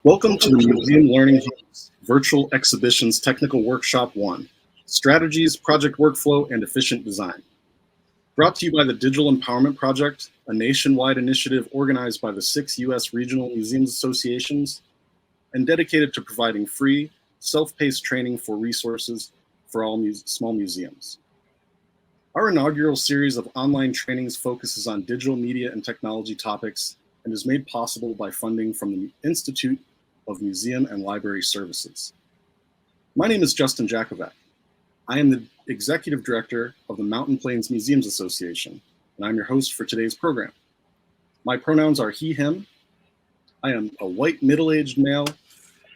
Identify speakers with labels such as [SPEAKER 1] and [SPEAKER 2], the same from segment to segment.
[SPEAKER 1] Welcome to the Museum Learning Hub's Virtual Exhibitions Technical Workshop 1, Strategies, Project Workflow, and Efficient Design. Brought to you by the Digital Empowerment Project, a nationwide initiative organized by the 6 U.S. Regional Museums Associations and dedicated to providing free, self-paced training for resources for all small museums. Our inaugural series of online trainings focuses on digital media and technology topics and is made possible by funding from the Institute of Museum and Library Services. My name is Justin Jakovac. I am the Executive Director of the Mountain Plains Museums Association, and I'm your host for today's program. My pronouns are he, him. I am a white middle-aged male.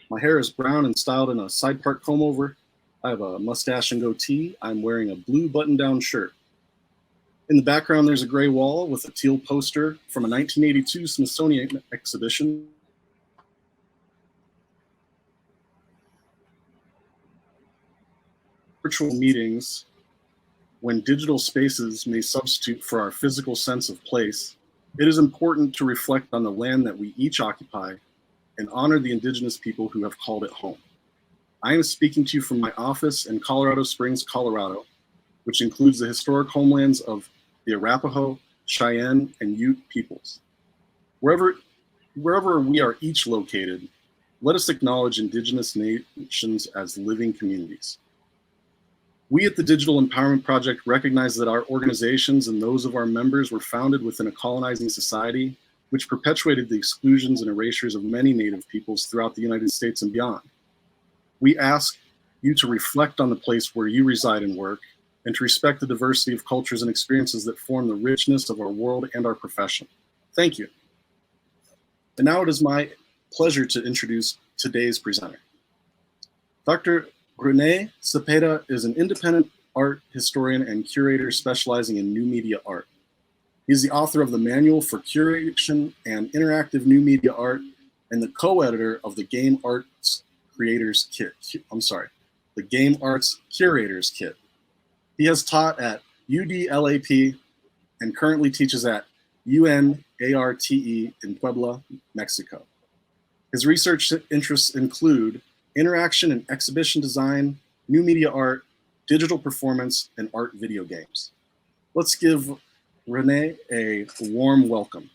[SPEAKER 1] My hair is brown and styled in a side part comb over. I have a mustache and goatee. I'm wearing a blue button-down shirt. In the background, there's a gray wall with a teal poster from a 1982 Smithsonian exhibition. Virtual meetings, when digital spaces may substitute for our physical sense of place, it is important to reflect on the land that we each occupy and honor the indigenous people who have called it home. I am speaking to you from my office in Colorado Springs, Colorado, which includes the historic homelands of the Arapaho, Cheyenne, and Ute peoples. Wherever we are each located, let us acknowledge indigenous nations as living communities. We at the Digital Empowerment Project recognize that our organizations and those of our members were founded within a colonizing society, which perpetuated the exclusions and erasures of many Native peoples throughout the United States and beyond. We ask you to reflect on the place where you reside and work, and to respect the diversity of cultures and experiences that form the richness of our world and our profession. Thank you. And now it is my pleasure to introduce today's presenter. Dr. Renee Cepeda is an independent art historian and curator specializing in new media art. He is the author of the Manual for Curation and Interactive New Media Art and the co-editor of the Game Arts Curators Kit. The Game Arts Curators Kit. He has taught at UDLAP and currently teaches at UNARTE in Puebla, Mexico. His research interests include interaction and exhibition design, new media art, digital performance, and art video games. Let's give Renee a warm welcome.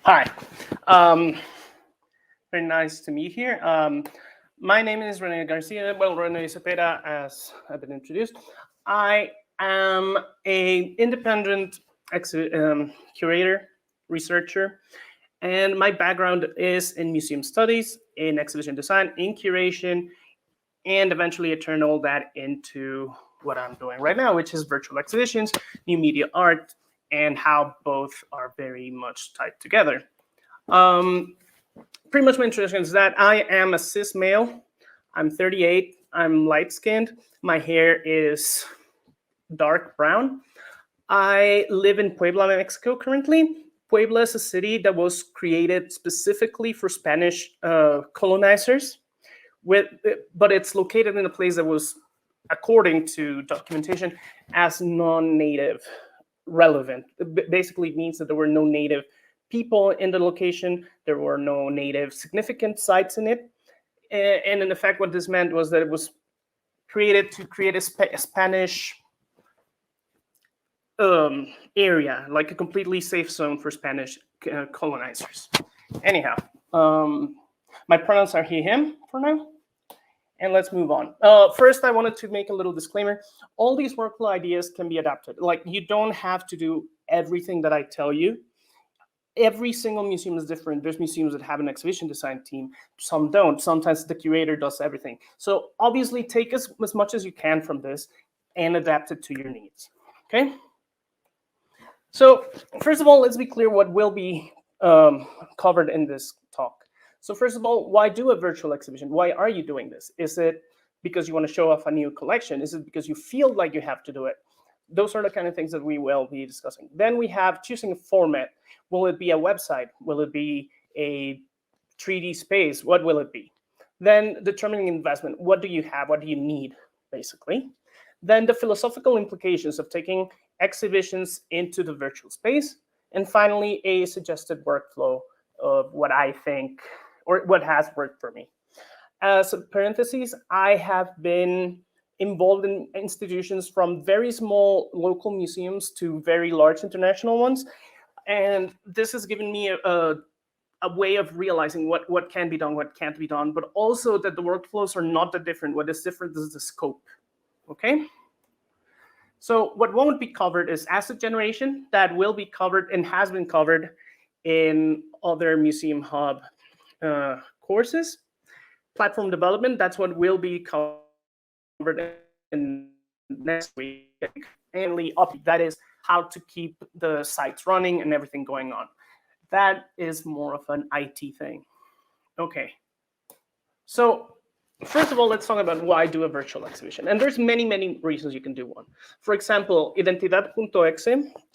[SPEAKER 2] Hi, very nice to meet here. My name is Renee Garcia, Renee Cepeda, as I've been introduced. I am an independent curator, researcher, and my background is in museum studies, in exhibition design, in curation, and eventually I turned all that into what I'm doing right now, which is virtual exhibitions, new media art, and how both are very much tied together. Pretty much my introduction is that I am a cis male. I'm 38. I'm light-skinned. My hair is dark brown. I live in Puebla, Mexico currently. Puebla is a city that was created specifically for Spanish colonizers, but it's located in a place that was, according to documentation, as non-native relevant. It basically means that there were no native people in the location, there were no native significant sites in it, and in effect what this meant was that it was created to create a Spanish area, like a completely safe zone for Spanish colonizers. Anyhow, my pronouns are he, him for now. And let's move on. First, I wanted to make a little disclaimer. All these workflow ideas can be adapted. Like, you don't have to do everything that I tell you. Every single museum is different. There's museums that have an exhibition design team. Some don't. Sometimes the curator does everything. So obviously, take as much as you can from this and adapt it to your needs. Okay? So first of all, let's be clear what will be covered in this talk. So first of all, why do a virtual exhibition? Why are you doing this? Is it because you want to show off a new collection? Is it because you feel like you have to do it? Those are the kind of things that we will be discussing. Then we have choosing a format. Will it be a website? Will it be a 3D space? What will it be? Then determining investment. What do you have? What do you need, basically? Then the philosophical implications of taking exhibitions into the virtual space. And finally, a suggested workflow of what I think, or what has worked for me. As a parentheses, I have been involved in institutions from very small local museums to very large international ones. And this has given me a way of realizing what can be done, what can't be done, but also that the workflows are not that different. What is different is the scope, okay? So what won't be covered is asset generation. That will be covered and has been covered in other Museum Hub courses. Platform development, that's what will be covered in next week. And that is how to keep the sites running and everything going on. That is more of an IT thing. Okay. So first of all, let's talk about why do a virtual exhibition. And there's many, many reasons you can do one. For example, Identidad.exe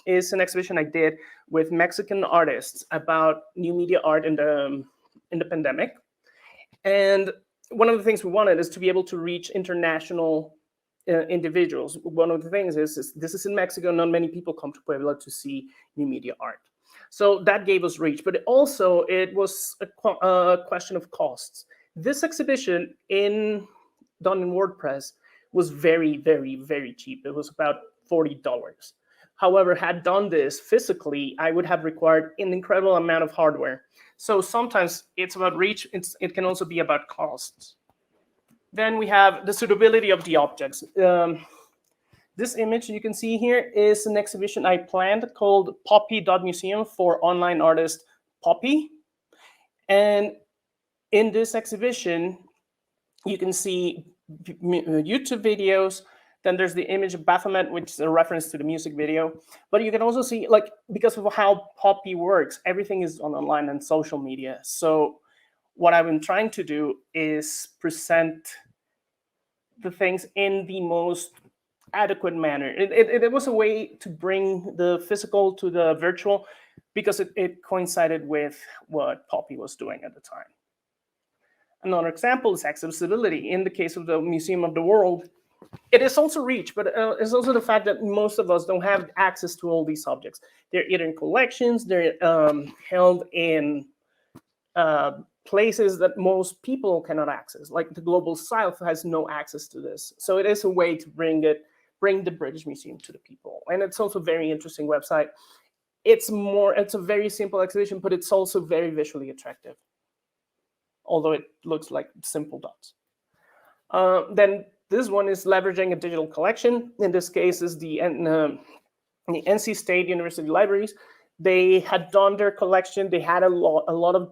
[SPEAKER 2] is an exhibition I did with Mexican artists about new media art in the pandemic. And one of the things we wanted is to be able to reach international individuals. One of the things is this is in Mexico. Not many people come to Puebla to see new media art. So that gave us reach, but also it was a question of costs. This exhibition done in WordPress was very, very, very cheap. It was about $40. However, had done this physically, I would have required an incredible amount of hardware. So sometimes it's about reach. It can also be about costs. Then we have the suitability of the objects. This image you can see here is an exhibition I planned called Poppy.museum for online artist Poppy. And in this exhibition, you can see YouTube videos. Then there's the image of Baphomet, which is a reference to the music video. But you can also see, like, because of how Poppy works, everything is online and social media. So what I've been trying to do is present the things in the most adequate manner. It was a way to bring the physical to the virtual because it coincided with what Poppy was doing at the time. Another example is accessibility. In the case of the Museum of the World, it is also reach, but it's also the fact that most of us don't have access to all these objects. They're either in collections, they're held in places that most people cannot access. Like the Global South has no access to this. So it is a way to bring the British Museum to the people. And it's also a very interesting website. It's a very simple exhibition, but it's also very visually attractive, although it looks like simple dots. Then this one is leveraging a digital collection. In this case is the NC State University Libraries. They had done their collection. They had a lot of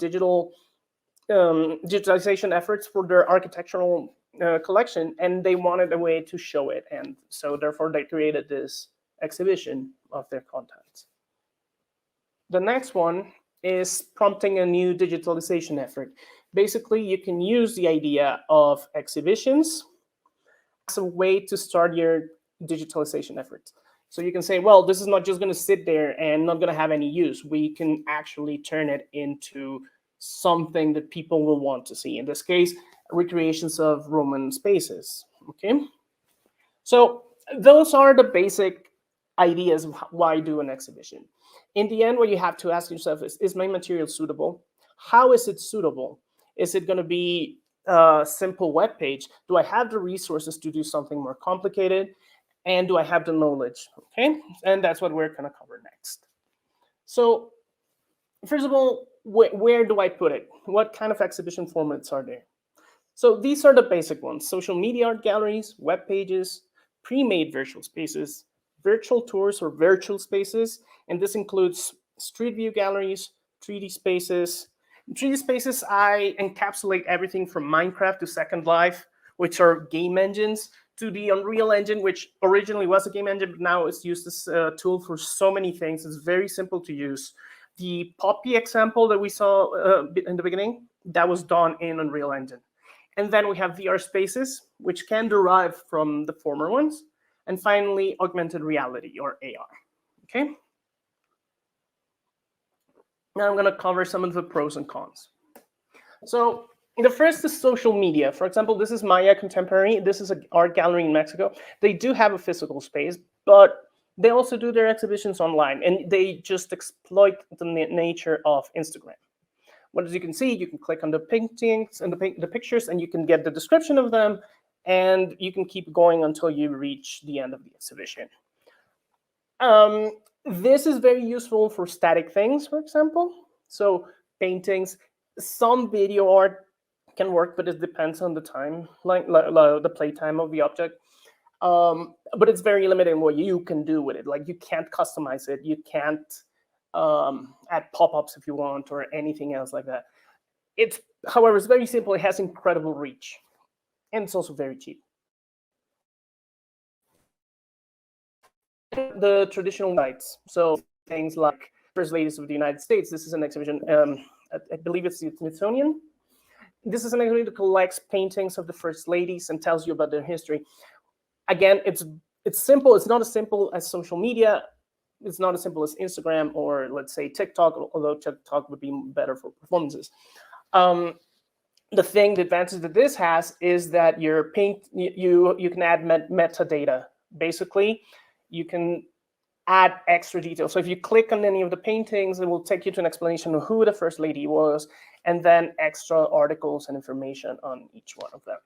[SPEAKER 2] digitalization efforts for their architectural collection, and they wanted a way to show it. And so therefore they created this exhibition of their contents. The next one is prompting a new digitalization effort. Basically, you can use the idea of exhibitions as a way to start your digitalization efforts. So you can say, well, this is not just going to sit there and not going to have any use. We can actually turn it into something that people will want to see. In this case, recreations of Roman spaces. Okay. So those are the basic ideas of why do an exhibition. In the end, what you have to ask yourself is my material suitable? How is it suitable? Is it going to be a simple web page? Do I have the resources to do something more complicated? And do I have the knowledge? Okay, and that's what we're going to cover next. So first of all, where do I put it? What kind of exhibition formats are there? So these are the basic ones: social media art galleries, web pages, pre-made virtual spaces, virtual tours or virtual spaces, and this includes street view galleries, 3D spaces. In 3D spaces, I encapsulate everything from Minecraft to Second Life, which are game engines, to the Unreal Engine, which originally was a game engine, but now it's used as a tool for so many things. It's very simple to use. The Poppy example that we saw in the beginning, that was done in Unreal Engine. And then we have VR spaces, which can derive from the former ones. And finally, augmented reality or AR. Okay. Now I'm going to cover some of the pros and cons. So The first is social media. For example, this is Maya Contemporary. This is an art gallery in Mexico. They do have a physical space, but they also do their exhibitions online, and they just exploit the nature of Instagram. What as you can see, you can click on the paintings and the pictures, and you can get the description of them, and you can keep going until you reach the end of the exhibition. This is very useful for static things, for example. So paintings, some video art can work, but it depends on the time, like the playtime of the object. But it's very limited in what you can do with it. Like you can't customize it. You can't add pop-ups if you want or anything else like that. It's, however, it's very simple. It has incredible reach, and it's also very cheap. The traditional sites, so things like First Ladies of the United States. This is an exhibition. I believe it's the Smithsonian. This is an exhibition that collects paintings of the first ladies and tells you about their history. Again, it's simple. It's not as simple as social media. It's not as simple as Instagram or, let's say, TikTok, although TikTok would be better for performances. The advantage that this has is that you can add metadata. Basically, you can add extra detail. So if you click on any of the paintings, it will take you to an explanation of who the first lady was, and then extra articles and information on each one of them.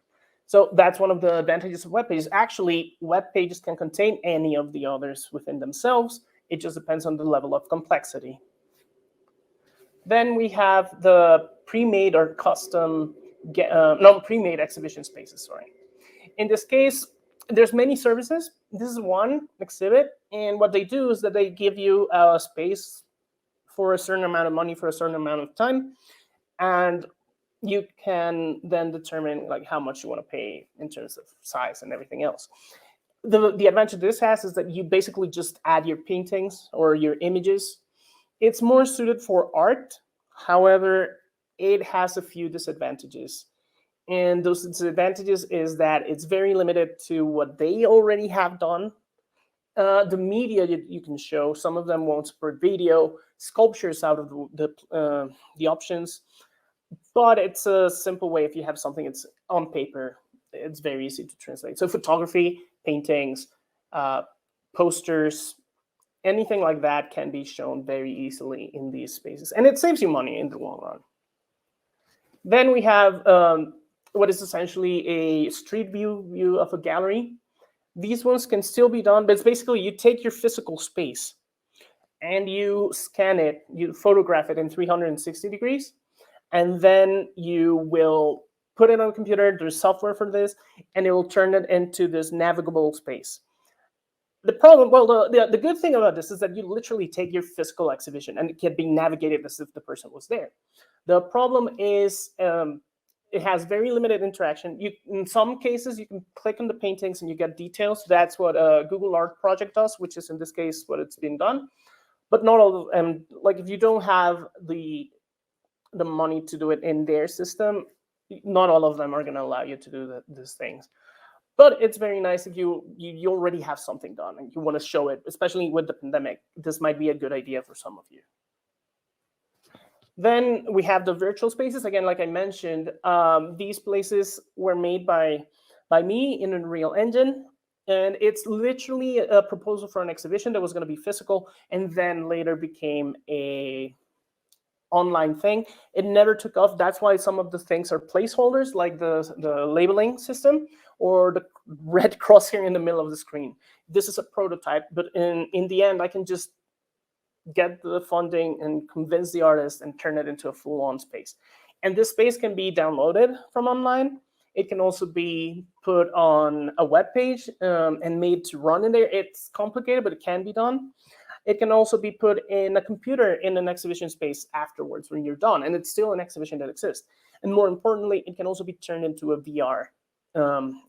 [SPEAKER 2] So that's one of the advantages of web pages. Actually, web pages can contain any of the others within themselves. It just depends on the level of complexity. Then we have the pre-made or custom, pre-made exhibition spaces, sorry. In this case, there's many services. This is one exhibit, and what they do is that they give you a space for a certain amount of money for a certain amount of time, and you can then determine like how much you want to pay in terms of size and everything else. The advantage this has is that you basically just add your paintings or your images. It's more suited for art. However, it has a few disadvantages. And those disadvantages is that it's very limited to what they already have done. The media you can show, some of them won't support video, sculptures out of the options, but it's a simple way. If you have something that's on paper, it's very easy to translate. So photography, paintings, posters, anything like that can be shown very easily in these spaces. And it saves you money in the long run. Then we have what is essentially a street view of a gallery. These ones can still be done, but it's basically you take your physical space and you scan it, you photograph it in 360 degrees, and then you will put it on a computer. There's software for this, and it will turn it into this navigable space. The problem, well, the good thing about this is that you literally take your physical exhibition and it can be navigated as if the person was there. The problem is it has very limited interaction. In some cases, you can click on the paintings and you get details. That's what Google Art Project does, which is in this case what it's been done. But not all of them. Like if you don't have the money to do it in their system, not all of them are going to allow you to do these things. But it's very nice if you already have something done and you want to show it, especially with the pandemic. This might be a good idea for some of you. Then we have the virtual spaces. Again, like I mentioned, these places were made by me in Unreal Engine. And it's literally a proposal for an exhibition that was going to be physical and then later became a online thing. It never took off. That's why some of the things are placeholders, like the labeling system or the red cross here in the middle of the screen. This is a prototype, but in the end, I can just get the funding and convince the artist and turn it into a full-on space. And this space can be downloaded from online. It can also be put on a web page and made to run in there. It's complicated, but it can be done. It can also be put in a computer in an exhibition space afterwards when you're done, and it's still an exhibition that exists. And more importantly, it can also be turned into a VR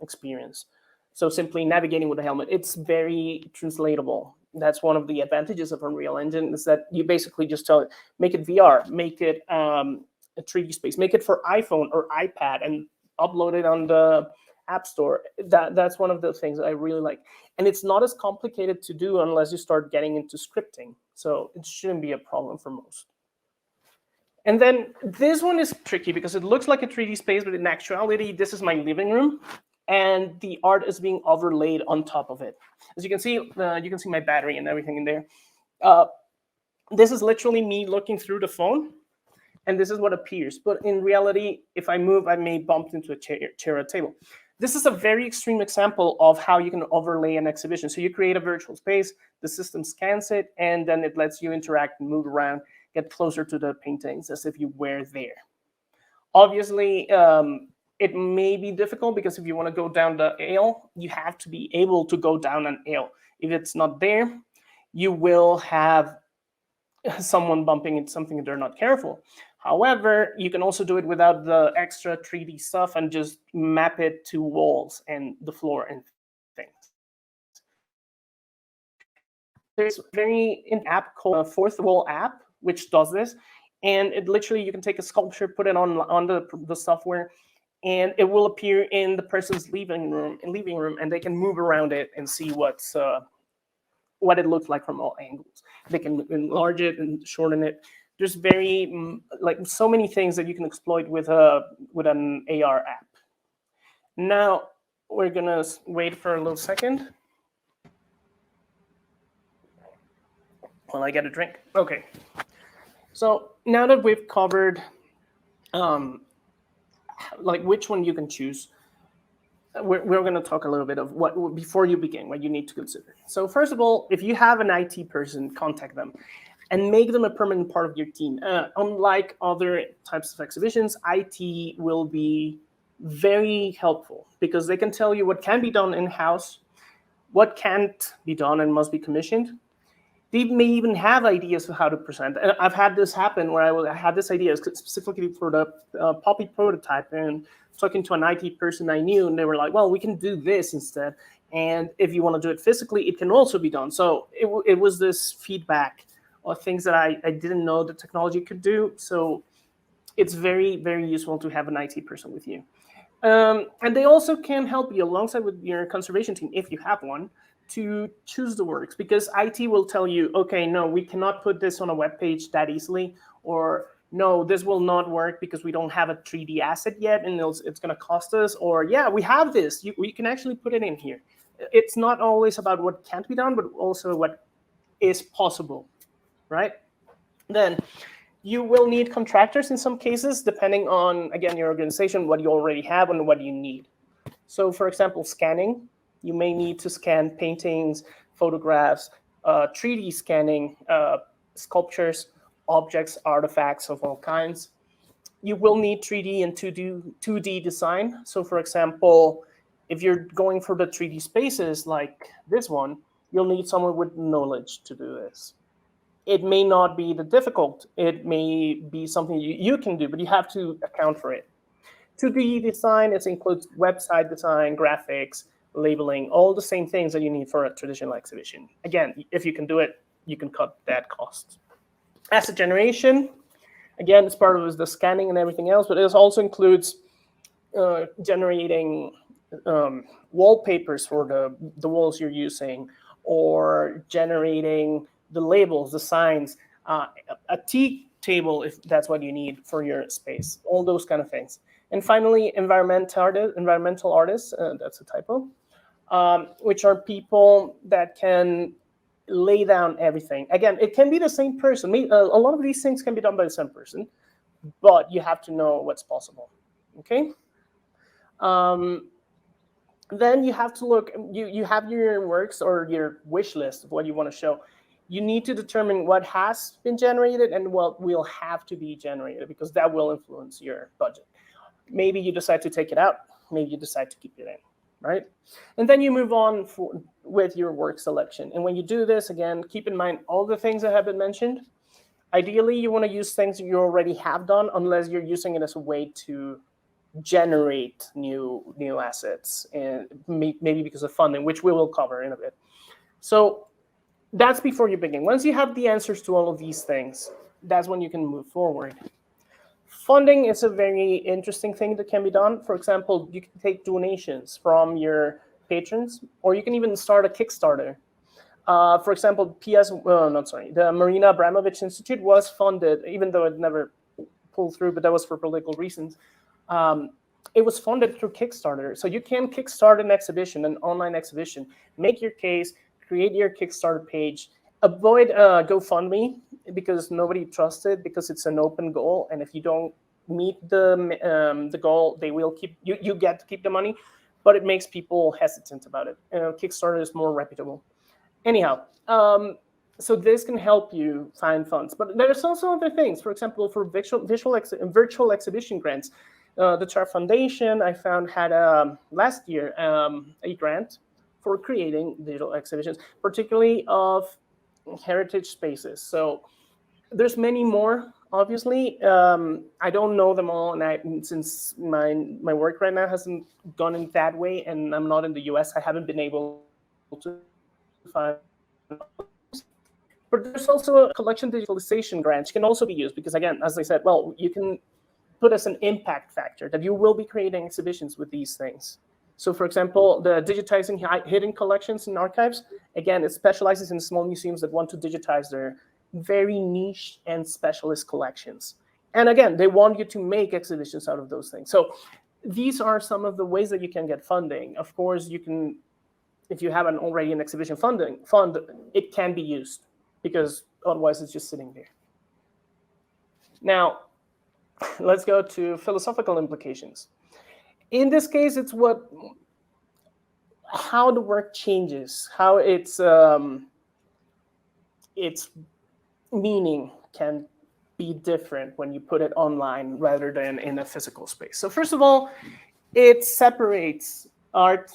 [SPEAKER 2] experience. So simply navigating with the helmet, it's very translatable. That's one of the advantages of Unreal Engine, is that you basically just tell it, make it VR, make it a 3D space, make it for iPhone or iPad, and upload it on the App Store. That's one of the things I really like. And it's not as complicated to do unless you start getting into scripting. So it shouldn't be a problem for most. And then this one is tricky because it looks like a 3D space, but in actuality, this is my living room, and the art is being overlaid on top of it. As you can see my battery and everything in there. This is literally me looking through the phone, and this is what appears. But in reality, if I move, I may bump into a chair or table. This is a very extreme example of how you can overlay an exhibition. So you create a virtual space, the system scans it, and then it lets you interact and move around, get closer to the paintings as if you were there. Obviously, it may be difficult because if you want to go down the aisle, you have to be able to go down an aisle. If it's not there, you will have someone bumping into something if they're not careful. However, you can also do it without the extra 3D stuff and just map it to walls and the floor and things. There's a very an app called a Fourth Wall app, which does this. And it literally, you can take a sculpture, put it on the software, and it will appear in the person's living room, and they can move around it and see what it looks like from all angles. They can enlarge it and shorten it. There's so many things that you can exploit with an AR app. Now we're gonna wait for a little second while I get a drink. Okay. So now that we've covered which one you can choose, we're going to talk a little bit of what before you begin, what you need to consider. So first of all, if you have an IT person, contact them and make them a permanent part of your team. Unlike other types of exhibitions, IT will be very helpful because they can tell you what can be done in-house, what can't be done and must be commissioned. They may even have ideas of how to present. And I've had this happen where I had this idea specifically for the Poppy prototype, and talking to an IT person I knew, and they were like, well, we can do this instead. And if you want to do it physically, it can also be done. So it was this feedback of things that I didn't know the technology could do. So it's very, very useful to have an IT person with you. And they also can help you alongside with your conservation team, if you have one, to choose the works, because IT will tell you, okay, no, we cannot put this on a web page that easily, or no, this will not work because we don't have a 3D asset yet and it's going to cost us, or yeah, we have this, we can actually put it in here. It's not always about what can't be done, but also what is possible, right? Then you will need contractors in some cases, depending on, again, your organization, what you already have and what you need. So for example, scanning. You may need to scan paintings, photographs, 3D scanning, sculptures, objects, artifacts of all kinds. You will need 3D and 2D design. So for example, if you're going for the 3D spaces like this one, you'll need someone with knowledge to do this. It may not be the difficult. It may be something you can do, but you have to account for it. 2D design, it includes website design, graphics, labeling, all the same things that you need for a traditional exhibition. Again, if you can do it, you can cut that cost. Asset generation, again, it's part of the scanning and everything else, but it also includes generating wallpapers for the walls you're using, or generating the labels, the signs, a tea table if that's what you need for your space, all those kind of things. And finally, environmental artists, that's a typo, which are people that can lay down everything. Again, it can be the same person. A lot of these things can be done by the same person, but you have to know what's possible, okay? Then you have to look, you have your works or your wish list of what you want to show. You need to determine what has been generated and what will have to be generated, because that will influence your budget. Maybe you decide to take it out. Maybe you decide to keep it in, right? And then you move on with your work selection. And when you do this, again, keep in mind all the things that have been mentioned. Ideally, you want to use things you already have done, unless you're using it as a way to generate new assets, and maybe because of funding, which we will cover in a bit. So that's before you begin. Once you have the answers to all of these things, that's when you can move forward. Funding is a very interesting thing that can be done. For example, you can take donations from your patrons, or you can even start a Kickstarter. For example, the Marina Abramovich Institute was funded, even though it never pull through, but that was for political reasons. It was funded through Kickstarter. So you can kickstart an exhibition, an online exhibition, make your case, create your Kickstarter page, avoid GoFundMe because nobody trusts it because it's an open goal. And if you don't meet the goal, they will keep, you get to keep the money, but it makes people hesitant about it. Kickstarter is more reputable. Anyhow, so this can help you find funds. But there's also other things. For example, for virtual exhibition grants, the Char Foundation, I found, had last year a grant for creating digital exhibitions, particularly of heritage spaces. So there's many more, obviously. I don't know them all, and since my work right now hasn't gone in that way, and I'm not in the US, I haven't been able to find. But there's also a collection digitalization grant can also be used because, again, as I said, well, you can put as an impact factor that you will be creating exhibitions with these things. So, for example, the digitizing hidden collections and archives, again, it specializes in small museums that want to digitize their very niche and specialist collections. And again, they want you to make exhibitions out of those things. So these are some of the ways that you can get funding. Of course, you can, if you have already an exhibition fund, it can be used because otherwise it's just sitting there. Now, let's go to philosophical implications. In this case, it's how the work changes, how its meaning can be different when you put it online rather than in a physical space. So first of all, it separates art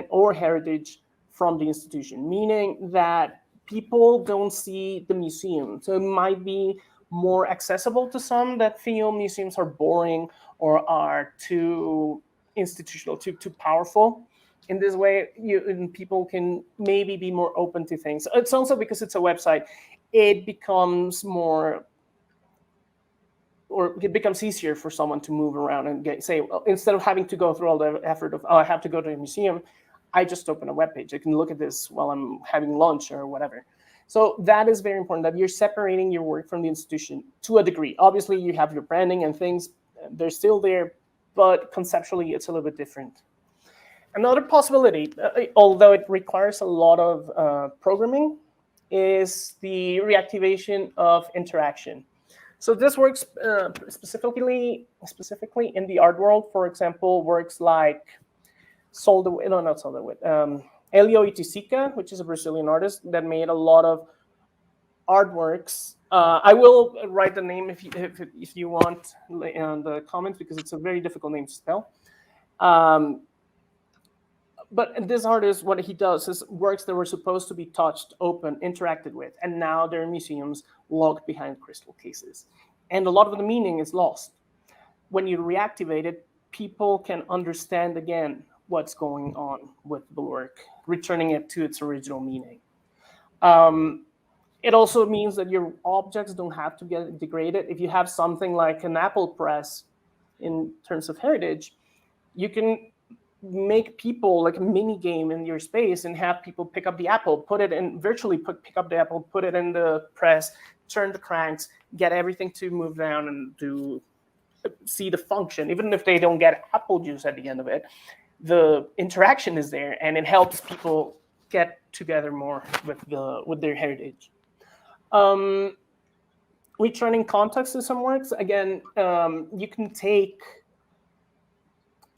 [SPEAKER 2] or heritage from the institution, meaning that people don't see the museum. So it might be more accessible to some that feel museums are boring or are too institutional, too powerful. In this way, people can maybe be more open to things. It's also because it's a website, it becomes easier for someone to move around and say, well, instead of having to go through all the effort of, I have to go to a museum, I just open a webpage. I can look at this while I'm having lunch or whatever. So that is very important, that you're separating your work from the institution to a degree. Obviously, you have your branding and things, they're still there, but conceptually, it's a little bit different. Another possibility, although it requires a lot of programming, is the reactivation of interaction. So this works specifically in the art world. For example, works like Elio Itisica, which is a Brazilian artist that made a lot of artworks. I will write the name if you want in the comments because it's a very difficult name to spell. But this artist, what he does is works that were supposed to be touched, open, interacted with, and now they're in museums locked behind crystal cases. And a lot of the meaning is lost. When you reactivate it, people can understand again what's going on with the work, returning it to its original meaning. It also means that your objects don't have to get degraded. If you have something like an apple press in terms of heritage, you can make people like a mini game in your space and have people pick up the apple, put it in virtually, pick up the apple, put it in the press, turn the cranks, get everything to move down and to see the function. Even if they don't get apple juice at the end of it, the interaction is there and it helps people get together more with their heritage. Returning context to some works, again, you can take,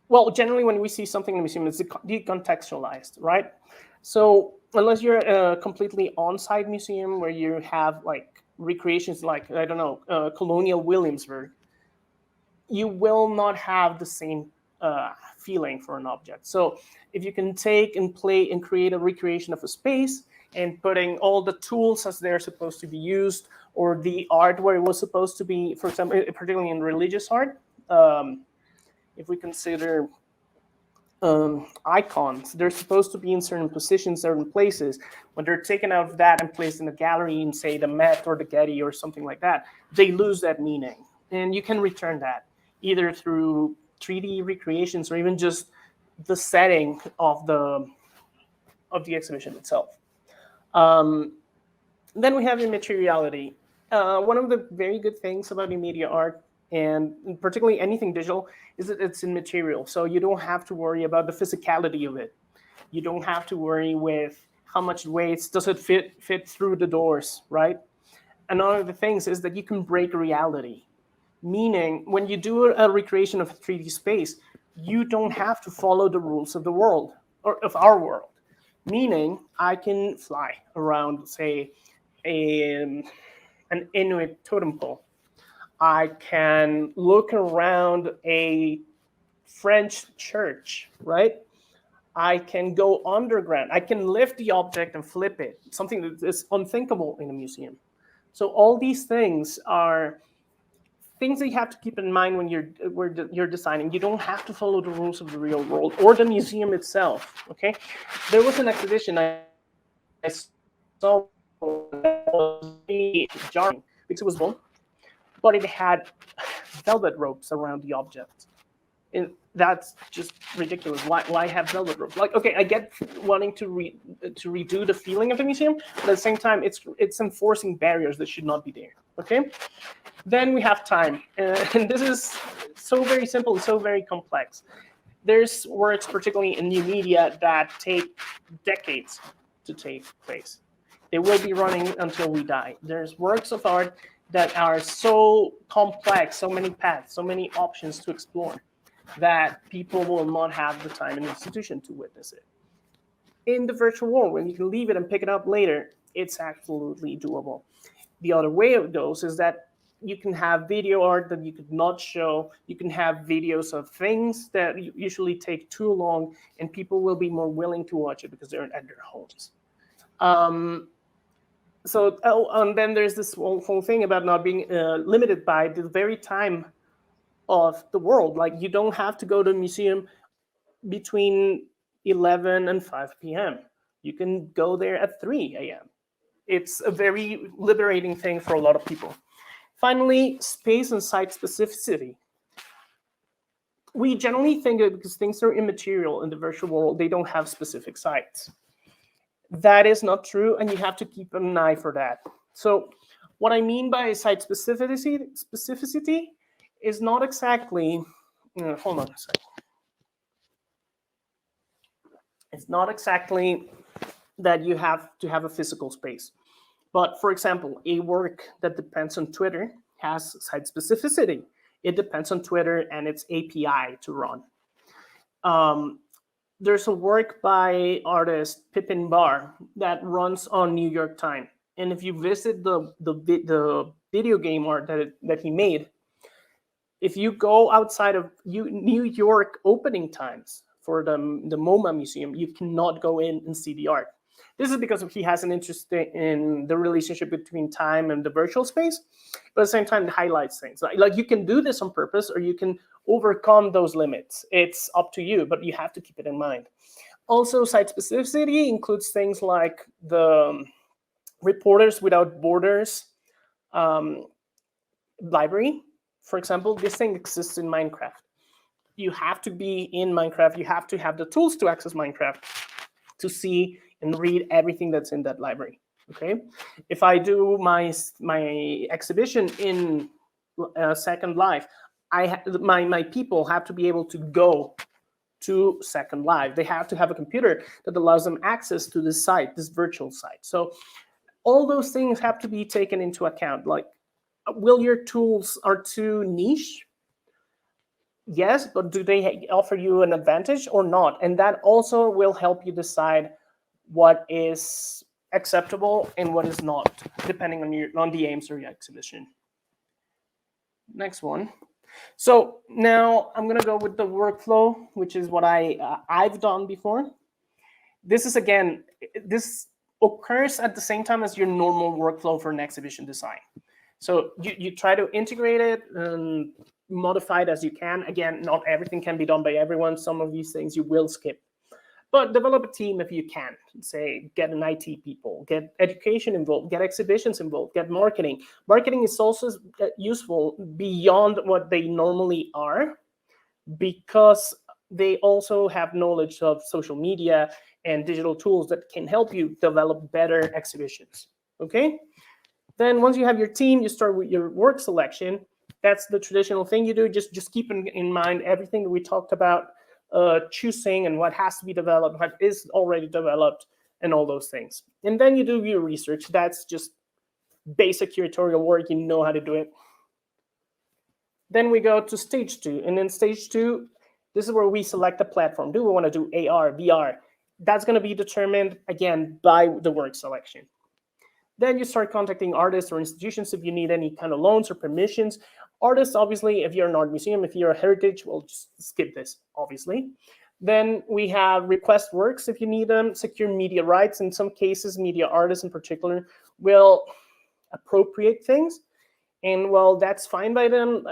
[SPEAKER 2] well, generally when we see something in a museum, it's decontextualized, right? So unless you're a completely on-site museum where you have like recreations like, I don't know, Colonial Williamsburg, you will not have the same feeling for an object. So if you can take and play and create a recreation of a space and putting all the tools as they're supposed to be used, or the art where it was supposed to be, for example, particularly in religious art, if we consider icons, they're supposed to be in certain positions, certain places. When they're taken out of that and placed in a gallery in, say, the Met or the Getty or something like that, they lose that meaning. And you can return that either through 3D recreations or even just the setting of the exhibition itself. Then we have immateriality. One of the very good things about immediate art and particularly anything digital, is that it's immaterial. So you don't have to worry about the physicality of it. You don't have to worry with how much weight does it fit through the doors, right? And one of the things is that you can break reality. Meaning, when you do a recreation of a 3D space, you don't have to follow the rules of the world or of our world. Meaning, I can fly around, say, an Inuit totem pole. I can look around a French church, right? I can go underground. I can lift the object and flip it, something that is unthinkable in a museum. So all these things are things that you have to keep in mind when you're designing. You don't have to follow the rules of the real world or the museum itself. Okay, there was an exhibition I saw that was really jarring because it was one, but it had velvet ropes around the object. And that's just ridiculous. Why have velvet ropes? Like, okay, I get wanting to redo the feeling of the museum, but at the same time, it's enforcing barriers that should not be there. Okay. Then we have time, and this is so very simple, so very complex. There's works, particularly in new media, that take decades to take place. They will be running until we die. There's works of art that are so complex, so many paths, so many options to explore, that people will not have the time and institution to witness it. In the virtual world, when you can leave it and pick it up later, it's absolutely doable. The other way it goes is that you can have video art that you could not show. You can have videos of things that usually take too long, and people will be more willing to watch it because they're at their homes. And then there's this whole thing about not being limited by the very time of the world. Like, you don't have to go to a museum between 11 and 5 p.m. You can go there at 3 a.m. It's a very liberating thing for a lot of people. Finally, space and site specificity. We generally think that because things are immaterial in the virtual world, they don't have specific sites. That is not true, and you have to keep an eye for that. So what I mean by site specificity is not exactly, hold on a second. It's not exactly that you have to have a physical space. But for example, a work that depends on Twitter has site specificity. It depends on Twitter and its API to run. There's a work by artist Pippin Barr that runs on New York time. And if you visit the video game art that he made, if you go outside of New York opening times for the MoMA Museum, you cannot go in and see the art. This is because he has an interest in the relationship between time and the virtual space, but at the same time, it highlights things. Like you can do this on purpose, or you can overcome those limits. It's up to you, but you have to keep it in mind. Also, site specificity includes things like the Reporters Without Borders library. For example, this thing exists in Minecraft. You have to be in Minecraft. You have to have the tools to access Minecraft to see and read everything that's in that library. Okay, if I do my exhibition in Second Life, my people have to be able to go to Second Life. They have to have a computer that allows them access to this site, this virtual site. So all those things have to be taken into account. Like, will your tools are too niche? Yes, but do they offer you an advantage or not? And that also will help you decide what is acceptable and what is not, depending on the aims of your exhibition. Next one. So now I'm gonna go with the workflow, which is what I've done before. This is, again, this occurs at the same time as your normal workflow for an exhibition design. So you try to integrate it and modify it as you can. Again, not everything can be done by everyone. Some of these things you will skip. But develop a team if you can. Say, get an IT people, get education involved, get exhibitions involved, get marketing. Marketing is also useful beyond what they normally are, because they also have knowledge of social media and digital tools that can help you develop better exhibitions. Okay? Then once you have your team, you start with your work selection. That's the traditional thing you do. Just keep in mind everything that we talked about, choosing and what has to be developed, what is already developed, and all those things. And then you do your research. That's just basic curatorial work. You know how to do it. Then we go to stage 2. And in stage 2, this is where we select the platform. Do we want to do AR, VR? That's going to be determined, again, by the work selection. Then you start contacting artists or institutions if you need any kind of loans or permissions. Artists, obviously, if you're an art museum, if you're a heritage, we'll just skip this, obviously. Then we have request works if you need them, secure media rights. In some cases, media artists in particular will appropriate things. And well, that's fine by them.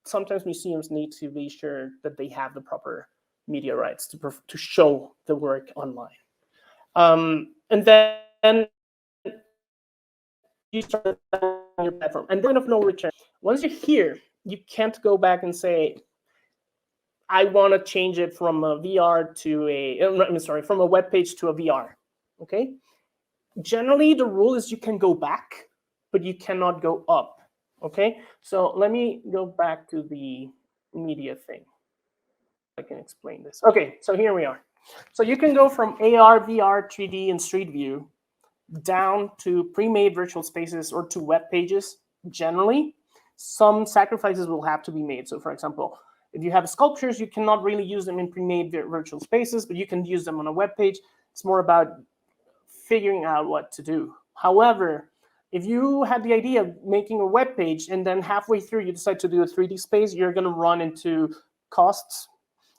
[SPEAKER 2] Sometimes museums need to be sure that they have the proper media rights to show the work online. And then you start on your platform, and then of no return. Once you're here, you can't go back and say, I want to change it from a VR to from a web page to a VR. Okay. Generally, the rule is you can go back, but you cannot go up. Okay. So let me go back to the media thing. I can explain this. Okay. So here we are. So you can go from AR, VR, 3D, and Street View down to pre-made virtual spaces or to web pages. Generally, some sacrifices will have to be made. So for example, if you have sculptures, you cannot really use them in pre-made virtual spaces, but you can use them on a web page. It's more about figuring out what to do. However, if you had the idea of making a web page and then halfway through you decide to do a 3D space, you're going to run into costs.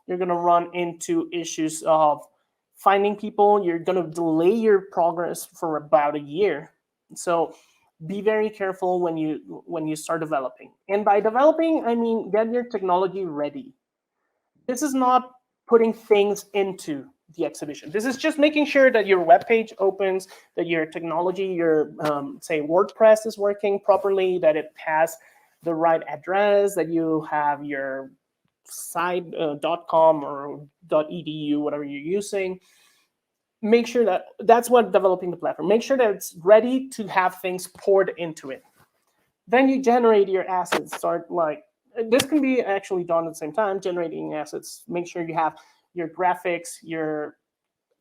[SPEAKER 2] You're going to run into issues of finding people. You're going to delay your progress for about a year. So be very careful when you start developing. And by developing, I mean get your technology ready. This is not putting things into the exhibition. This is just making sure that your web page opens, that your technology, your say WordPress is working properly, that it has the right address, that you have your site .com or .edu, whatever you're using. Make sure that that's what developing the platform. Make sure that it's ready to have things poured into it. Then you generate your assets. Start like this can be actually done at the same time. Generating assets. Make sure you have your graphics, your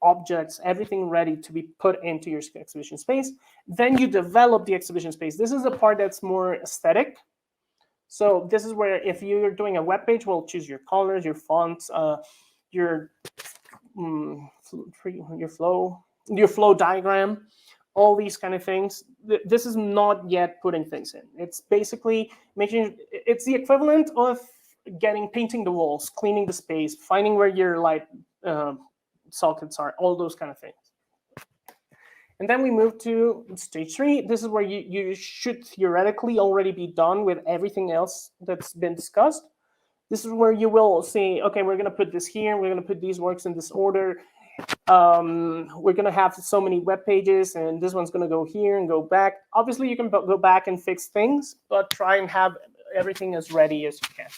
[SPEAKER 2] objects, everything ready to be put into your exhibition space. Then you develop the exhibition space. This is the part that's more aesthetic. So this is where if you're doing a web page, we'll choose your colors, your fonts, your flow diagram, all these kind of things. This is not yet putting things in. It's basically it's the equivalent of painting the walls, cleaning the space, finding where your light sockets are, all those kind of things. And then we move to stage 3. This is where you should theoretically already be done with everything else that's been discussed. This is where you will say, okay, we're going to put this here. We're going to put these works in this order. We're going to have so many web pages, and this one's going to go here and go back. Obviously, you can go back and fix things, but try and have everything as ready as you can.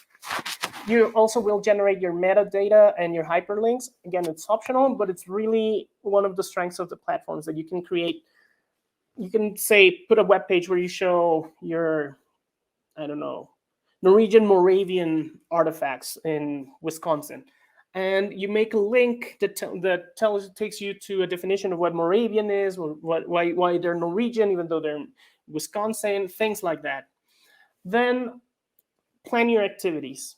[SPEAKER 2] You also will generate your metadata and your hyperlinks. Again, it's optional, but it's really one of the strengths of the platforms that you can create. You can say, put a web page where you show your, I don't know, Norwegian Moravian artifacts in Wisconsin. And you make a link that takes you to a definition of what Moravian is, or why they're Norwegian, even though they're in Wisconsin, things like that. Then plan your activities.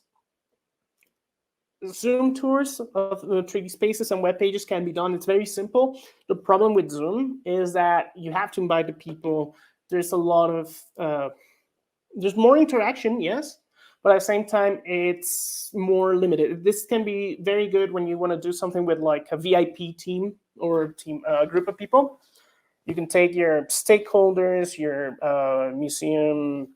[SPEAKER 2] Zoom tours of 3D spaces and web pages can be done. It's very simple. The problem with Zoom is that you have to invite the people. There's a lot of, there's more interaction, yes, but at the same time, it's more limited. This can be very good when you want to do something with like a VIP team or group of people. You can take your stakeholders, your museum,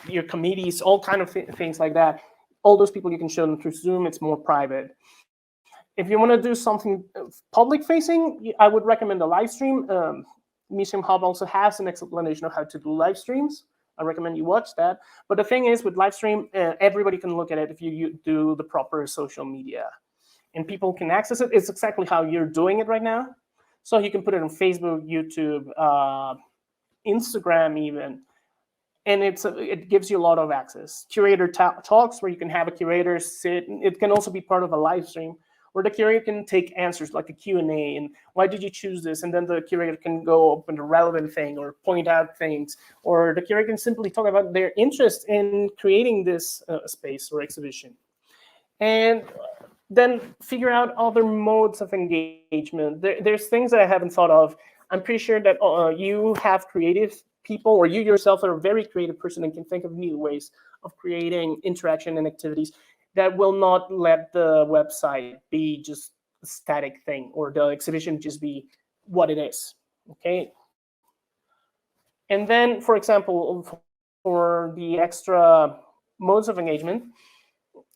[SPEAKER 2] your committees, all kind of things like that. All those people you can show them through Zoom. It's more private. If you want to do something public facing, I would recommend a live stream. Museum Hub also has an explanation of how to do live streams. I recommend you watch that. But the thing is, with live stream, everybody can look at it if you do the proper social media, and people can access it. It's exactly how you're doing it right now. So you can put it on Facebook, YouTube, Instagram, even. and it gives you a lot of access. Curator talks, where you can have a curator sit. It can also be part of a live stream, where the curator can take answers like a Q&A, and why did you choose this? And then the curator can go open a relevant thing or point out things, or the curator can simply talk about their interest in creating this space or exhibition. And then figure out other modes of engagement. There's things that I haven't thought of. I'm pretty sure that you have creative people, or you yourself are a very creative person and can think of new ways of creating interaction and activities that will not let the website be just a static thing, or the exhibition just be what it is. Okay. And then, for example, for the extra modes of engagement,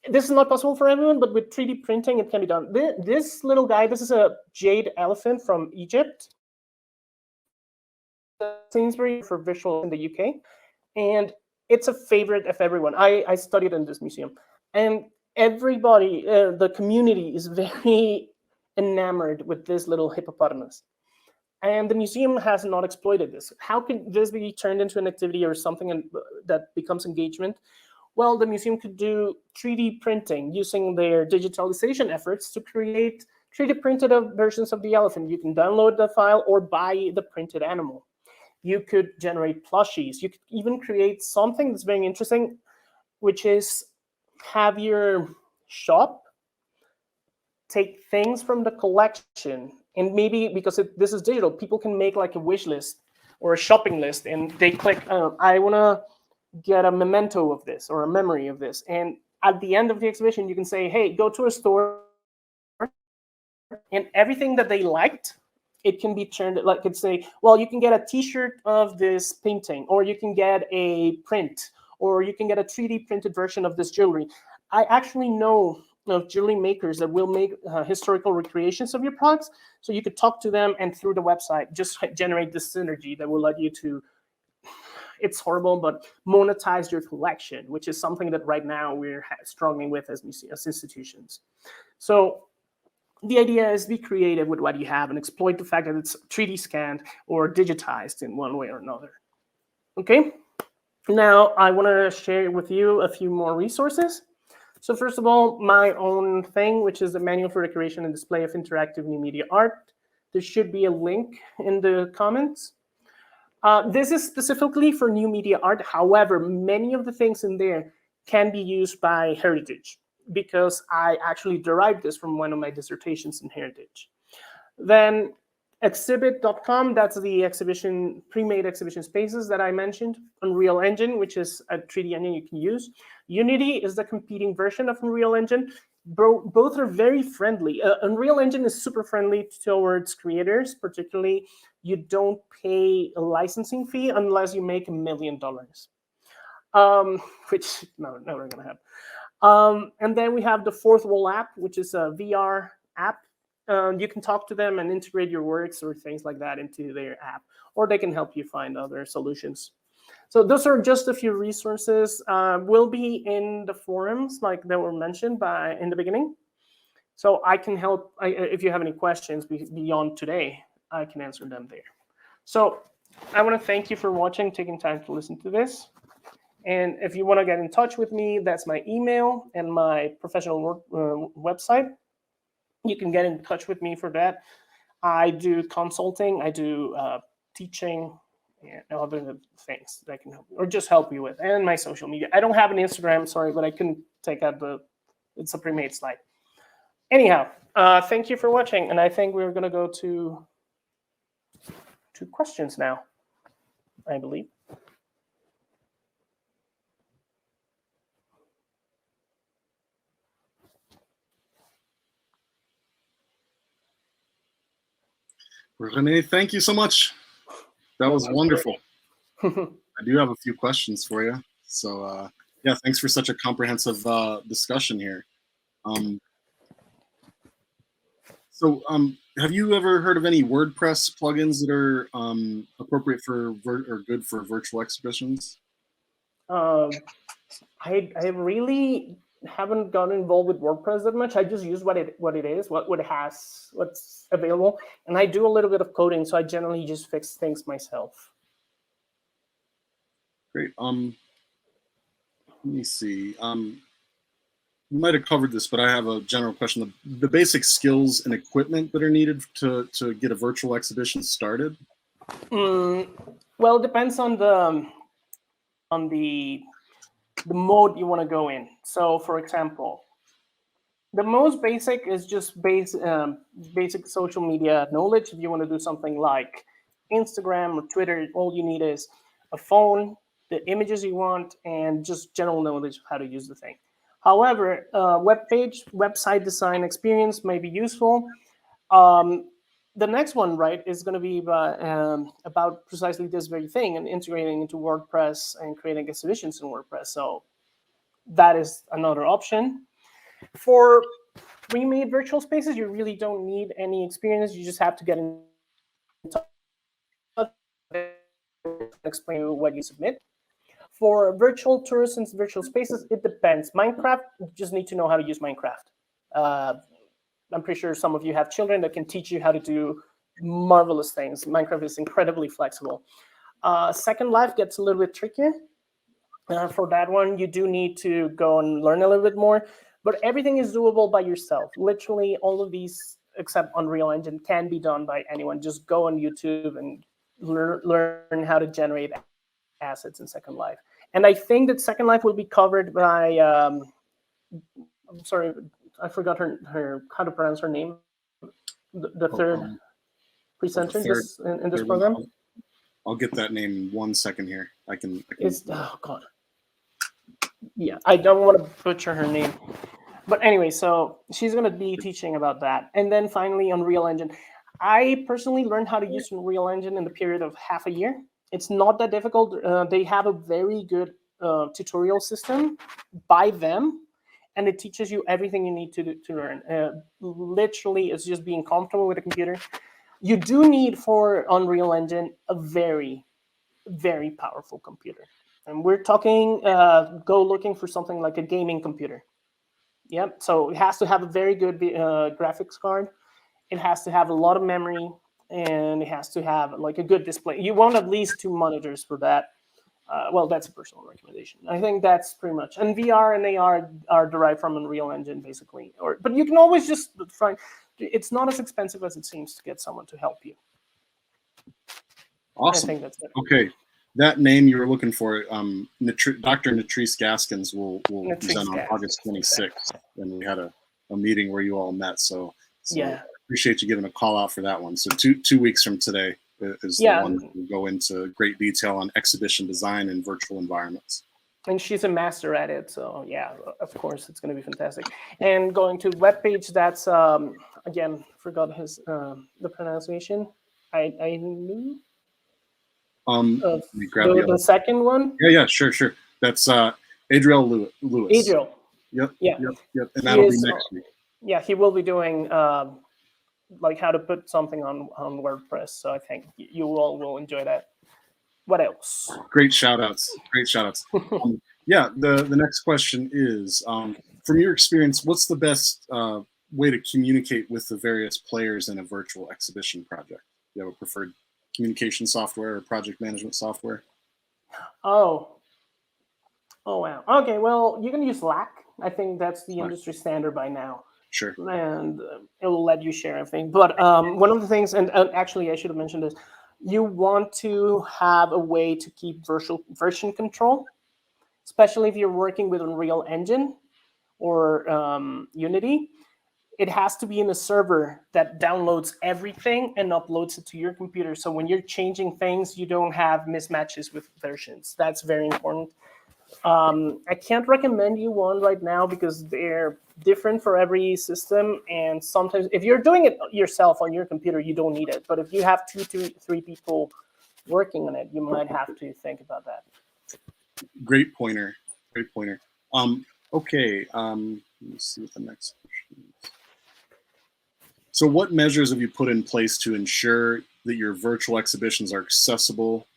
[SPEAKER 2] this is not possible for everyone, but with 3D printing, it can be done. This little guy, this is a jade elephant from Egypt. Sainsbury for visual in the UK. And it's a favorite of everyone. I studied in this museum. And everybody, the community is very enamored with this little hippopotamus. And the museum has not exploited this. How can this be turned into an activity or something that becomes engagement? Well, the museum could do 3D printing using their digitalization efforts to create 3D printed versions of the elephant. You can download the file or buy the printed animal. You could generate plushies. You could even create something that's very interesting, which is have your shop take things from the collection. And maybe because this is digital, people can make like a wish list or a shopping list, and they click, I want to get a memento of this or a memory of this. And at the end of the exhibition, you can say, hey, go to a store, and everything that they liked, it can be turned, like could say, well, you can get a t-shirt of this painting, or you can get a print, or you can get a 3D printed version of this jewelry. I actually know of jewelry makers that will make historical recreations of your products. So you could talk to them, and through the website, just generate this synergy that will let you to, it's horrible, but monetize your collection, which is something that right now we're struggling with as institutions. So the idea is be creative with what you have and exploit the fact that it's 3D scanned or digitized in one way or another. Okay, now I want to share with you a few more resources. So first of all, my own thing, which is the Manual for the Creation and Display of Interactive New Media Art. There should be a link in the comments. This is specifically for new media art. However, many of the things in there can be used by Heritage, because I actually derived this from one of my dissertations in Heritage. Then exhibit.com, that's the exhibition, pre-made exhibition spaces that I mentioned. Unreal Engine, which is a 3D engine you can use. Unity is the competing version of Unreal Engine. Both are very friendly. Unreal Engine is super friendly towards creators, particularly you don't pay a licensing fee unless you make $1 million, which never gonna happen. And then we have the Fourth Wall app, which is a VR app. You can talk to them and integrate your works or things like that into their app, or they can help you find other solutions. So those are just a few resources. Will be in the forums like that were mentioned in the beginning. So I can help, if you have any questions beyond today, I can answer them there. So I want to thank you for watching, taking time to listen to this. And if you want to get in touch with me, that's my email and my professional website. You can get in touch with me for that. I do consulting, I do teaching, and other things that I can help you, or just help you with, and my social media. I don't have an Instagram, sorry, but I couldn't take out it's a pre-made slide. Anyhow, thank you for watching, and I think we're going to go to questions now, I believe.
[SPEAKER 1] Renee, thank you so much. That was wonderful. I do have a few questions for you. So yeah, thanks for such a comprehensive discussion here. Have you ever heard of any WordPress plugins that are appropriate for or good for virtual exhibitions?
[SPEAKER 2] I really haven't gotten involved with WordPress that much. I just use what it is, what it has, what's available, and I do a little bit of coding. So I generally just fix things myself.
[SPEAKER 1] Great. Let me see. You might have covered this, but I have a general question. The basic skills and equipment that are needed to get a virtual exhibition started?
[SPEAKER 2] Well, it depends on the mode you want to go in. So, for example, the most basic is just basic social media knowledge. If you want to do something like Instagram or Twitter, all you need is a phone, the images you want, and just general knowledge of how to use the thing. However, website design experience may be useful. Um, the next one, right, is going to be about precisely this very thing and integrating into WordPress and creating exhibitions in WordPress. So that is another option. For pre-made virtual spaces, you really don't need any experience. You just have to get in touch and explain what you submit. For virtual tours and virtual spaces, it depends. Minecraft, you just need to know how to use Minecraft. I'm pretty sure some of you have children that can teach you how to do marvelous things. Minecraft is incredibly flexible. Second Life gets a little bit trickier. For that one, you do need to go and learn a little bit more, but everything is doable by yourself. Literally, all of these, except Unreal Engine, can be done by anyone. Just go on YouTube and learn how to generate assets in Second Life. And I think that Second Life will be covered by, I'm sorry, I forgot her how to pronounce her name. The third presenter in this program.
[SPEAKER 1] I'll get that name in 1 second here. I can
[SPEAKER 2] Oh God. Yeah, I don't want to butcher her name. But anyway, so she's going to be teaching about that. And then finally, Unreal Engine. I personally learned how to use Unreal Engine in the period of half a year. It's not that difficult. They have a very good tutorial system by them, and it teaches you everything you need to learn. Literally, it's just being comfortable with a computer. You do need, for Unreal Engine, a very, very powerful computer. And we're talking, go looking for something like a gaming computer. Yep. So it has to have a very good graphics card. It has to have a lot of memory, and it has to have like a good display. You want at least 2 monitors for that. Well, that's a personal recommendation. I think that's pretty much. And VR and AR are derived from Unreal Engine, basically. But you can always just find. It's not as expensive as it seems to get someone to help you.
[SPEAKER 1] Awesome.
[SPEAKER 2] I think that's it.
[SPEAKER 1] Okay. That name you were looking for, Dr. Natrice Gaskins will present on August 26th, and we had a meeting where you all met. So yeah, I appreciate you giving a call out for that one. So two weeks from today is the one that will go into great detail on exhibition design in virtual environments.
[SPEAKER 2] And she's a master at it, so yeah, of course it's going to be fantastic. And going to webpage, that's again, forgot his the pronunciation. I knew. The second one.
[SPEAKER 1] Yeah, sure. That's Adriel Lewis.
[SPEAKER 2] Adriel.
[SPEAKER 1] Yep. And that'll be next week.
[SPEAKER 2] Yeah, he will be doing like how to put something on WordPress. So I think you all will enjoy that. What else?
[SPEAKER 1] Great shout outs. Yeah, the next question is, from your experience, what's the best way to communicate with the various players in a virtual exhibition project? Do you have a preferred communication software or project management software?
[SPEAKER 2] Oh wow. Okay, well, you can use Slack. I think that's the industry standard by now.
[SPEAKER 1] Sure.
[SPEAKER 2] And it will let you share everything. But one of the things, and actually I should have mentioned this, you want to have a way to keep version control, especially if you're working with Unreal Engine or Unity. It has to be in a server that downloads everything and uploads it to your computer. So when you're changing things, you don't have mismatches with versions. That's very important. I can't recommend you one right now because they're different for every system. And sometimes if you're doing it yourself on your computer, you don't need it. But if you have 2 to 3 people working on it, you might have to think about that.
[SPEAKER 1] Great pointer. Okay. Let me see what the next question is. So what measures have you put in place to ensure that your virtual exhibitions are accessible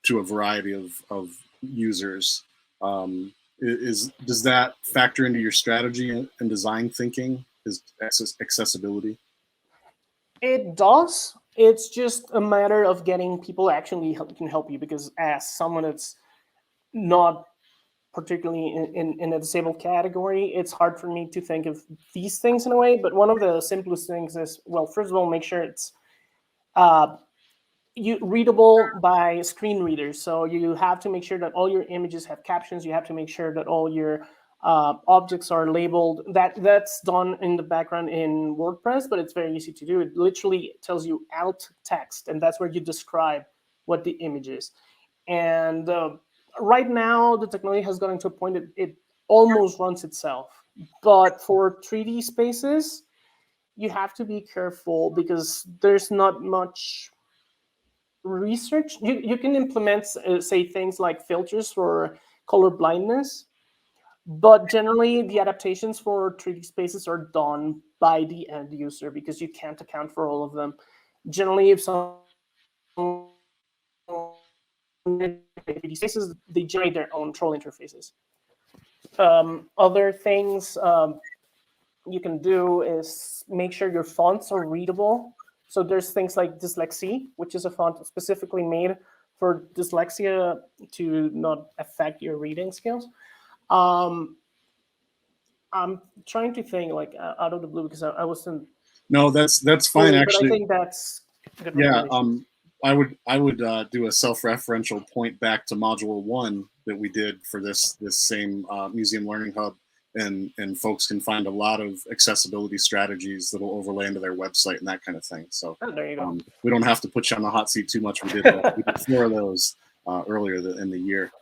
[SPEAKER 1] to a variety of users? Does that factor into your strategy and design thinking? Is accessibility?
[SPEAKER 2] It does. It's just a matter of getting people actually can help you, because as someone that's not particularly in a disabled category, it's hard for me to think of these things in a way. But one of the simplest things is, well, first of all, make sure it's readable by screen readers. So you have to make sure that all your images have captions. You have to make sure that all your objects are labeled. That's done in the background in WordPress, but it's very easy to do. It literally tells you alt text, and that's where you describe what the image is. And right now, the technology has gotten to a point that it almost runs itself. But for 3D spaces, you have to be careful because there's not much research. You can implement, say, things like filters for color blindness, but generally the adaptations for 3D spaces are done by the end user because you can't account for all of them. Generally, if someone 3D spaces, they generate their own control interfaces. Other things you can do is make sure your fonts are readable. So there's things like Dyslexie, which is a font specifically made for dyslexia to not affect your reading skills. I'm trying to think like out of the blue because I wasn't.
[SPEAKER 1] No, that's fine.
[SPEAKER 2] But
[SPEAKER 1] Actually,
[SPEAKER 2] I think that's good.
[SPEAKER 1] Yeah, I would do a self-referential point back to Module 1 that we did for this same Museum Learning Hub, and folks can find a lot of accessibility strategies that will overlay into their website and that kind of thing. So
[SPEAKER 2] there you go.
[SPEAKER 1] We don't have to put you on the hot seat too much. We did 4 of those earlier in the year.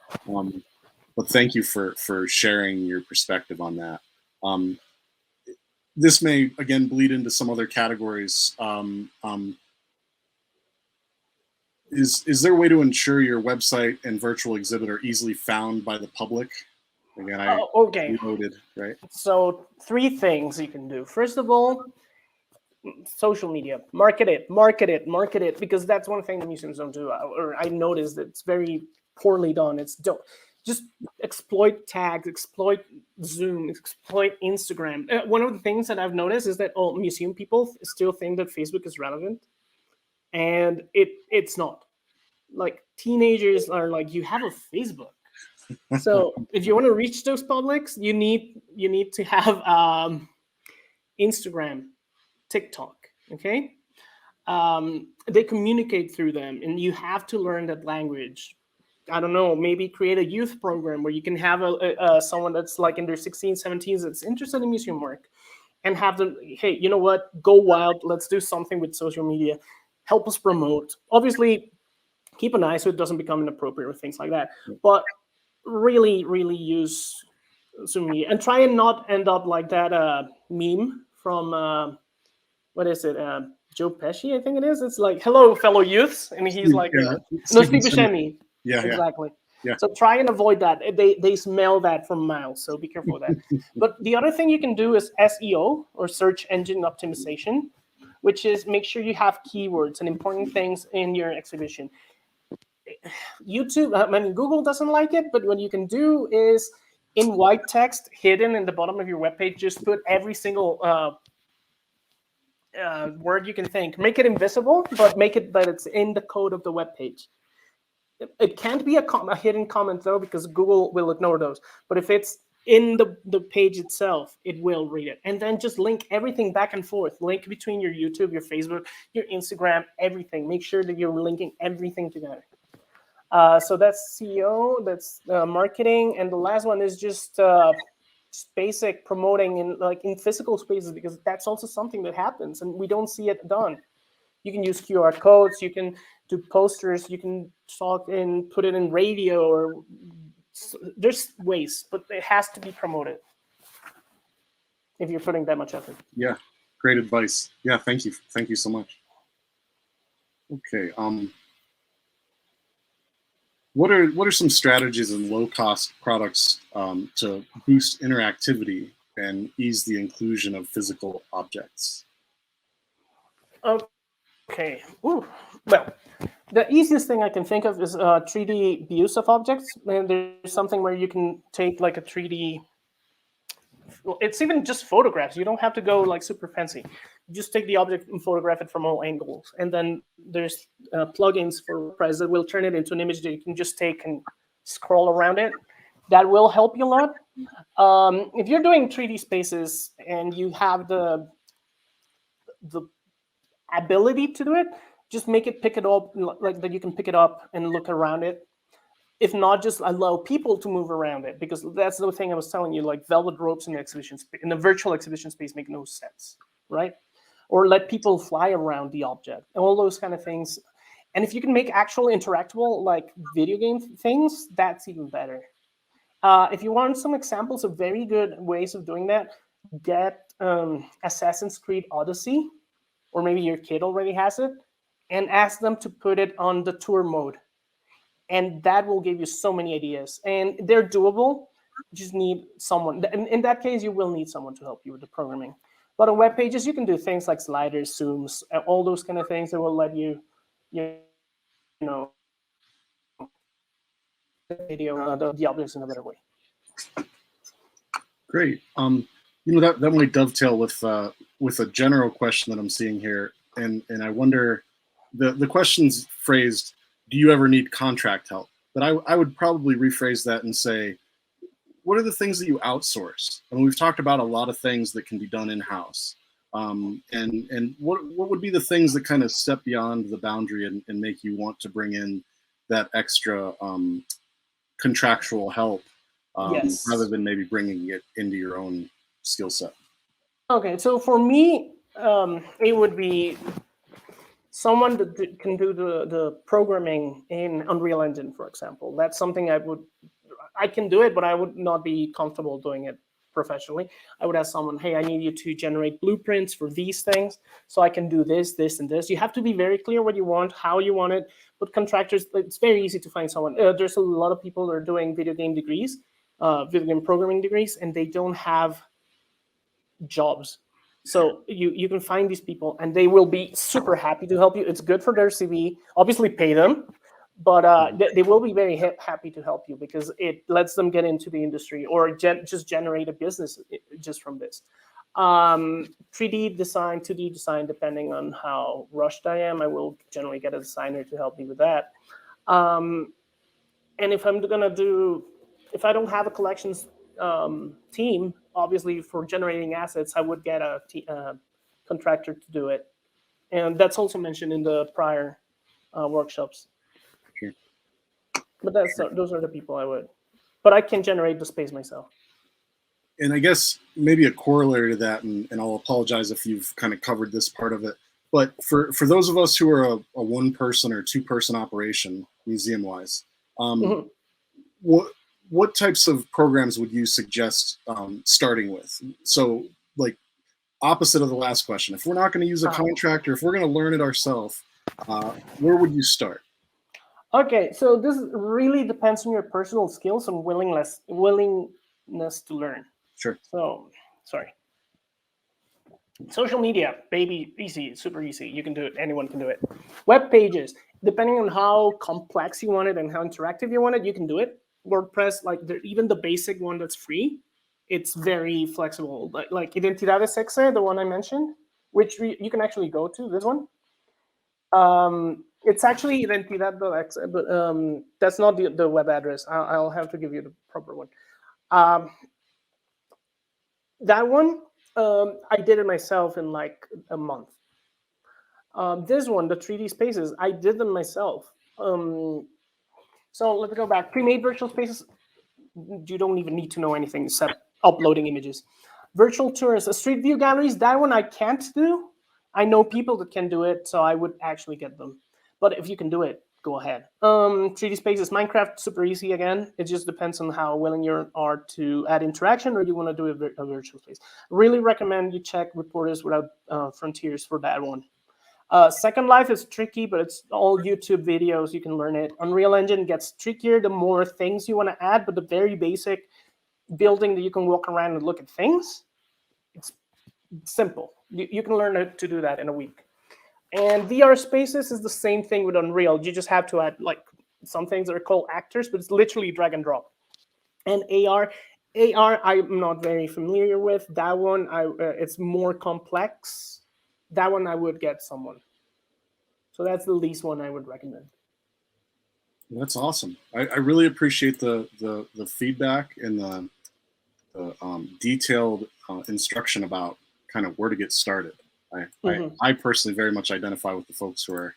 [SPEAKER 1] But thank you for sharing your perspective on that. This may again bleed into some other categories. Is there a way to ensure your website and virtual exhibit are easily found by the public? Again,
[SPEAKER 2] okay.
[SPEAKER 1] Reloaded, right?
[SPEAKER 2] So 3 things you can do. First of all, social media, market it, because that's one thing the museums don't do. Or I noticed that it's very poorly done. Don't just exploit tags, exploit Zoom, exploit Instagram. One of the things that I've noticed is that all museum people still think that Facebook is relevant, and it's not. Like teenagers are like, you have a Facebook. So if you want to reach those publics, you need to have Instagram, TikTok. Okay, they communicate through them, and you have to learn that language. I don't know, maybe create a youth program where you can have someone that's like in their 16s, 17s that's interested in museum work, and have them, hey, you know what, go wild, let's do something with social media, help us promote. Obviously, keep an eye so it doesn't become inappropriate or things like that. But really, really use social media and try and not end up like that meme from what is it? Joe Pesci, I think it is. It's like, hello, fellow youths, and he's like, no, Steve Buscemi.
[SPEAKER 1] Yeah,
[SPEAKER 2] exactly.
[SPEAKER 1] Yeah.
[SPEAKER 2] So try and avoid that. They smell that from miles, so be careful with that. But the other thing you can do is SEO, or search engine optimization, which is make sure you have keywords and important things in your exhibition. YouTube, Google doesn't like it, but what you can do is in white text hidden in the bottom of your webpage, just put every single word you can think. Make it invisible, but make it that it's in the code of the webpage. It can't be a hidden comment though, because Google will ignore those. But if it's in the page itself, it will read it. And then just link everything back and forth. Link between your YouTube, your Facebook, your Instagram, everything. Make sure that you're linking everything together. So that's CEO, that's marketing, and the last one is just basic promoting in physical spaces, because that's also something that happens and we don't see it done. You can use QR codes, you can do posters, you can talk and put it in radio, or there's ways, but it has to be promoted if you're putting that much effort.
[SPEAKER 1] Yeah, great advice. Yeah, thank you so much. Okay, what are some strategies and low-cost products to boost interactivity and ease the inclusion of physical objects?
[SPEAKER 2] Okay. Ooh. Well, the easiest thing I can think of is 3D views of objects. And there's something where you can take like a 3D. Well, it's even just photographs. You don't have to go like super fancy. You just take the object and photograph it from all angles. And then there's plugins for WordPress that will turn it into an image that you can just take and scroll around it. That will help you a lot. If you're doing 3D spaces and you have the ability to do it, just make it pick it up, like that you can pick it up and look around it. If not, just allow people to move around it, because that's the thing I was telling you, like velvet ropes in the exhibition in the virtual exhibition space make no sense, right? Or let people fly around the object, and all those kind of things. And if you can make actual interactable, like video game things, that's even better. If you want some examples of very good ways of doing that, get Assassin's Creed Odyssey, or maybe your kid already has it, and ask them to put it on the tour mode. And that will give you so many ideas. And they're doable. You just need someone. In that case, you will need someone to help you with the programming. But on web pages, you can do things like sliders, zooms, all those kind of things that will let you, you know, video the objects in a better way.
[SPEAKER 1] Great. That might dovetail with a general question that I'm seeing here, and I wonder, the question's phrased, do you ever need contract help? But I would probably rephrase that and say, what are the things that you outsource? I mean, we've talked about a lot of things that can be done in-house. And what would be the things that kind of step beyond the boundary and make you want to bring in that extra contractual help,
[SPEAKER 2] Yes.
[SPEAKER 1] rather than maybe bringing it into your own skill set?
[SPEAKER 2] Okay, so for me, it would be someone that can do the programming in Unreal Engine, for example. That's something I can do it, but I would not be comfortable doing it professionally. I would ask someone, hey, I need you to generate blueprints for these things so I can do this, this, and this. You have to be very clear what you want, how you want it. But contractors, it's very easy to find someone. There's a lot of people that are doing video game degrees, video game programming degrees, and they don't have jobs. So you can find these people, and they will be super happy to help you. It's good for their CV. Obviously, pay them, but they will be very happy to help you, because it lets them get into the industry or just generate a business just from this. 3D design, 2D design, depending on how rushed I am, I will generally get a designer to help me with that. And if if I don't have a collections team, obviously for generating assets, I would get a contractor to do it. And that's also mentioned in the prior workshops.
[SPEAKER 1] Sure.
[SPEAKER 2] But those are the people I would. But I can generate the space myself.
[SPEAKER 1] And I guess maybe a corollary to that, and I'll apologize if you've kind of covered this part of it, but for those of us who are a one-person or two-person operation, museum-wise, what types of programs would you suggest starting with? So, like, opposite of the last question, if we're not going to use a contractor, if we're going to learn it ourselves, where would you start?
[SPEAKER 2] Okay, so this really depends on your personal skills and willingness to learn.
[SPEAKER 1] Sure.
[SPEAKER 2] So, sorry. Social media, baby, easy, super easy. You can do it. Anyone can do it. Web pages, depending on how complex you want it and how interactive you want it, you can do it. WordPress, like even the basic one that's free, it's very flexible. Like Identidades Sexe, the one I mentioned, which you can actually go to, this one. It's actually Identidad.exe, but that's not the web address. I'll have to give you the proper one. That one, I did it myself in like a month. This one, the 3D spaces, I did them myself. So let's go back. Pre-made virtual spaces, you don't even need to know anything except uploading images. Virtual tours, street view galleries, that one I can't do. I know people that can do it, so I would actually get them. But if you can do it, go ahead. 3D spaces, Minecraft, super easy again. It just depends on how willing you are to add interaction, or you want to do a virtual space. Really recommend you check Reporters Without Frontiers for that one. Second Life is tricky, but it's all YouTube videos. You can learn it. Unreal Engine gets trickier the more things you want to add, but the very basic building that you can walk around and look at things, it's simple. You can learn to do that in a week. And VR spaces is the same thing with Unreal. You just have to add like some things that are called actors, but it's literally drag and drop. And AR I'm not very familiar with. That one, it's more complex. That one I would get someone. So that's the least one I would recommend.
[SPEAKER 1] That's awesome. I really appreciate the feedback and the detailed instruction about kind of where to get started. I personally very much identify with the folks who are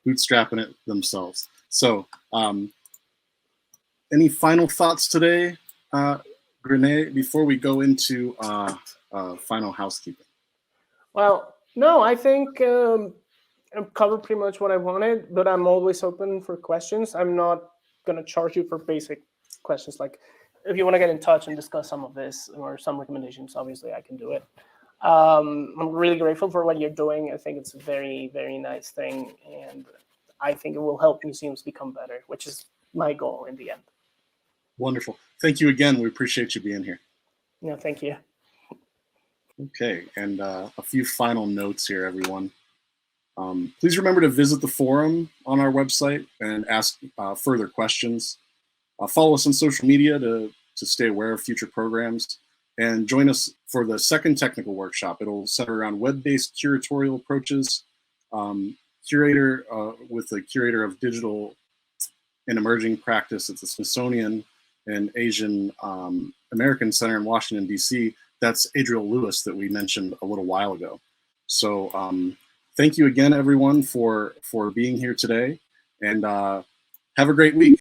[SPEAKER 1] bootstrapping it themselves. So, any final thoughts today, Renee, before we go into final housekeeping?
[SPEAKER 2] Well, no, I think I've covered pretty much what I wanted, but I'm always open for questions. I'm not going to charge you for basic questions. Like, if you want to get in touch and discuss some of this or some recommendations, obviously I can do it. I'm really grateful for what you're doing. I think it's a very, very nice thing, and I think it will help museums become better, which is my goal in the end.
[SPEAKER 1] Wonderful. Thank you again. We appreciate you being here.
[SPEAKER 2] No, thank you.
[SPEAKER 1] Okay, and a few final notes here, everyone. Please remember to visit the forum on our website and ask further questions. Follow us on social media to stay aware of future programs, and join us for the second technical workshop. It'll center around web-based curatorial approaches, with the curator of digital and emerging practice at the Smithsonian and Asian American Center in Washington, D.C. That's Adriel Lewis that we mentioned a little while ago. So thank you again, everyone, for being here today, and have a great week.